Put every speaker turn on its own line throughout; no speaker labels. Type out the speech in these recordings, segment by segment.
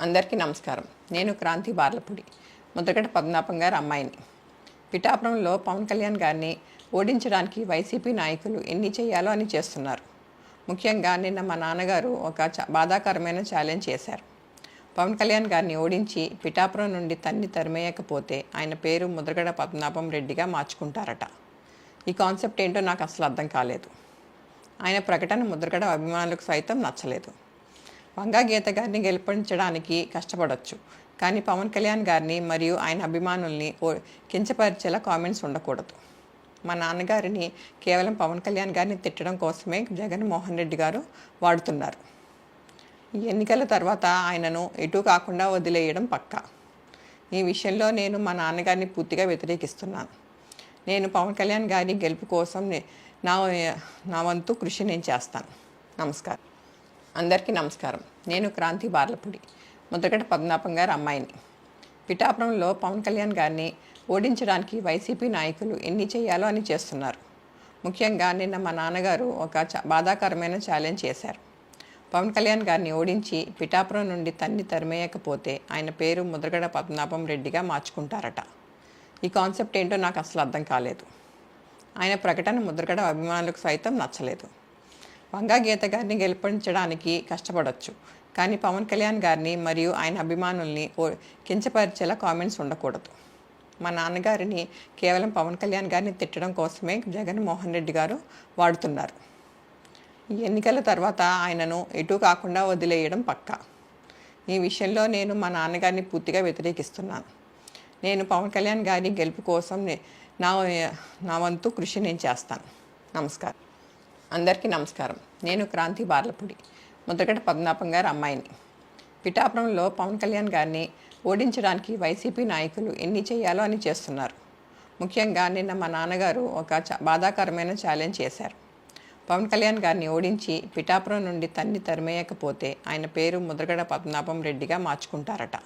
అందరికీ నమస్కారం. నేను క్రాంతి బార్లపూడి, ముద్రగడ పద్మనాభం గారి అమ్మాయిని. పిఠాపురంలో పవన్ కళ్యాణ్ గారిని ఓడించడానికి వైసీపీ నాయకులు ఎన్ని చేయాలో అని చేస్తున్నారు. ముఖ్యంగా నిన్న మా నాన్నగారు ఒక బాధాకరమైన ఛాలెంజ్ చేశారు. పవన్ కళ్యాణ్ గారిని ఓడించి పిఠాపురం నుండి తరిమేయకపోతే ఆయన పేరు ముద్రగడ పద్మనాభం రెడ్డిగా మార్చుకుంటారట. ఈ కాన్సెప్ట్ ఏంటో నాకు అసలు అర్థం కాలేదు. ఆయన ప్రకటన ముద్రగడ అభిమానులకు సైతం నచ్చలేదు. వంగా గీత గారిని గెలిపించడానికి కష్టపడవచ్చు, కానీ పవన్ కళ్యాణ్ గారిని మరియు ఆయన అభిమానుల్ని కించపరిచేలా కామెంట్స్ ఉండకూడదు. మా నాన్నగారిని కేవలం పవన్ కళ్యాణ్ గారిని తిట్టడం కోసమే జగన్మోహన్ రెడ్డి గారు వాడుతున్నారు. ఈ ఎన్నికల తర్వాత ఆయనను ఎటు కాకుండా వదిలేయడం పక్కా. ఈ విషయంలో నేను మా నాన్నగారిని పూర్తిగా వ్యతిరేకిస్తున్నాను. నేను పవన్ కళ్యాణ్ గారి గెలుపు కోసం నా వంతు కృషి నేను చేస్తాను. నమస్కారం. అందరికీ నమస్కారం. నేను క్రాంతి బార్లపూడి, ముద్రగడ పద్మనాభం గారి అమ్మాయిని. పిఠాపురంలో పవన్ కళ్యాణ్ గారిని ఓడించడానికి వైసీపీ నాయకులు ఎన్ని చేయాలో అని చేస్తున్నారు. ముఖ్యంగా నిన్న మా నాన్నగారు ఒక బాధాకరమైన ఛాలెంజ్ చేశారు. పవన్ కళ్యాణ్ గారిని ఓడించి పిఠాపురం నుండి తరిమేయకపోతే ఆయన పేరు ముద్రగడ పద్మనాభం రెడ్డిగా మార్చుకుంటారట. ఈ కాన్సెప్ట్ ఏంటో నాకు అసలు అర్థం కాలేదు. ఆయన ప్రకటన ముద్రగడ అభిమానులకు సైతం నచ్చలేదు. వంగా గీత గారిని గెలిపించడానికి కష్టపడవచ్చు, కానీ పవన్ కళ్యాణ్ గారిని మరియు ఆయన అభిమానుల్ని కించపరిచేలా కామెంట్స్ ఉండకూడదు. మా నాన్నగారిని కేవలం పవన్ కళ్యాణ్ గారిని తిట్టడం కోసమే జగన్మోహన్ రెడ్డి గారు వాడుతున్నారు. ఈ ఎన్నికల తర్వాత ఆయనను ఎటు కాకుండా వదిలేయడం పక్కా. ఈ విషయంలో నేను మా నాన్నగారిని పూర్తిగా వ్యతిరేకిస్తున్నాను. నేను పవన్ కళ్యాణ్ గారి గెలుపు కోసం నా వంతు కృషి నేను చేస్తాను. నమస్కారం. అందరికీ నమస్కారం. నేను క్రాంతి బార్లపూడి, ముద్రగడ పద్మనాభం గారి అమ్మాయిని. పిఠాపురంలో పవన్ కళ్యాణ్ గారిని ఓడించడానికి వైసీపీ నాయకులు ఎన్ని చేయాలో అని చేస్తున్నారు. ముఖ్యంగా నిన్న మా నాన్నగారు ఒక బాధాకరమైన ఛాలెంజ్ చేశారు. పవన్ కళ్యాణ్ గారిని ఓడించి పిఠాపురం నుండి తరిమేయకపోతే ఆయన పేరు ముద్రగడ పద్మనాభం రెడ్డిగా మార్చుకుంటారట.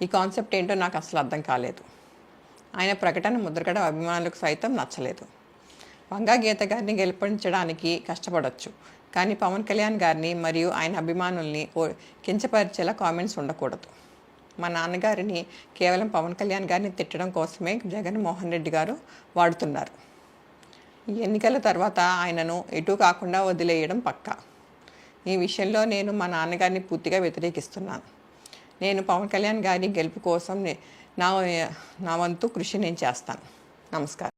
ఈ కాన్సెప్ట్ ఏంటో నాకు అసలు అర్థం కాలేదు. ఆయన ప్రకటన ముద్రగడ అభిమానులకు సైతం నచ్చలేదు. వంగా గీత గారిని గెలిపించడానికి కష్టపడవచ్చు, కానీ పవన్ కళ్యాణ్ గారిని మరియు ఆయన అభిమానుల్ని కించపరిచేలా కామెంట్స్ ఉండకూడదు. మా నాన్నగారిని కేవలం పవన్ కళ్యాణ్ గారిని తిట్టడం కోసమే జగన్మోహన్ రెడ్డి గారు వాడుతున్నారు. ఈ ఎన్నికల తర్వాత ఆయనను ఎటు కాకుండా వదిలేయడం పక్కా. ఈ విషయంలో నేను మా నాన్నగారిని పూర్తిగా వ్యతిరేకిస్తున్నాను. నేను పవన్ కళ్యాణ్ గారి గెలుపు కోసం నా వంతు కృషి నేను చేస్తాను. నమస్కారం.